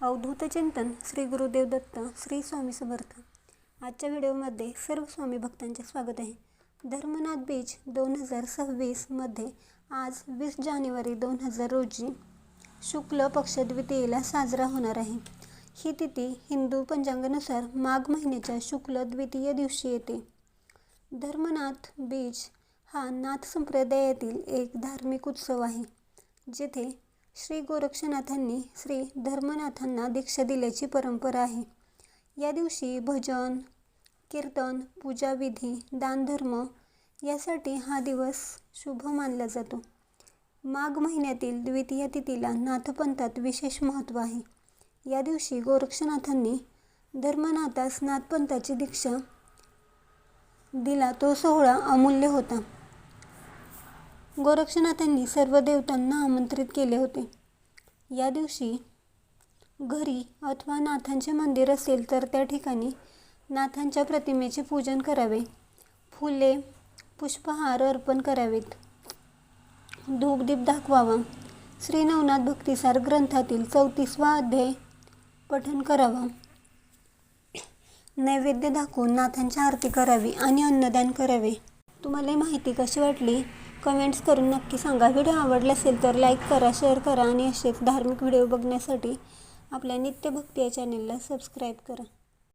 अवधूत चिंतन श्री गुरुदेव दत्त श्री स्वामी समर्थ। आजच्या व्हिडिओमध्ये सर्व स्वामी भक्तांचे स्वागत आहे। धर्मनाथ बीज 2026 मध्ये आज 20 जानेवारी 2000 रोजी शुक्ल पक्ष द्वितीयेला साजरा होणार आहे। ही तिथी हिंदू पंचांगानुसार माघ महिन्याच्या शुक्ल द्वितीय दिवशी येते। धर्मनाथ बीज हा नाथ संप्रदायातील एक धार्मिक उत्सव आहे, जेथे श्री गोरक्षनाथांनी श्री धर्मनाथांना दीक्षा दिल्याची परंपरा आहे। या दिवशी भजन, कीर्तन, पूजाविधी, दानधर्म यासाठी हा दिवस शुभ मानला जातो। माघ महिन्यातील द्वितीय तिथीला नाथपंथात विशेष महत्त्व आहे। या दिवशी गोरक्षनाथांनी धर्मनाथास नाथपंथाची दीक्षा दिला तो सोहळा अमूल्य होता। गोरक्षनाथांनी सर्व देवतांना आमंत्रित केले होते। या दिवशी घरी अथवा नाथांचे मंदिर असेल तर त्या ठिकाणी नाथांच्या प्रतिमेचे पूजन करावे, फुले पुष्पहार अर्पण करावेत, धूपदीप दाखवावा, श्री नवनाथ भक्तिसार ग्रंथातील 34वा अध्याय पठण करावा, नैवेद्य दाखवून नाथांची आरती करावी आणि अन्नदान करावे। तुम्हाला ही माहिती कशी वाटली कमेंट्स करून नक्की सांगा। व्हिडिओ आवडला असेल तर लाईक करा, शेअर करा आणि असेच धार्मिक व्हिडिओ बघण्यासाठी आपल्या नित्य भक्ती या चॅनेलला सबस्क्राईब करा।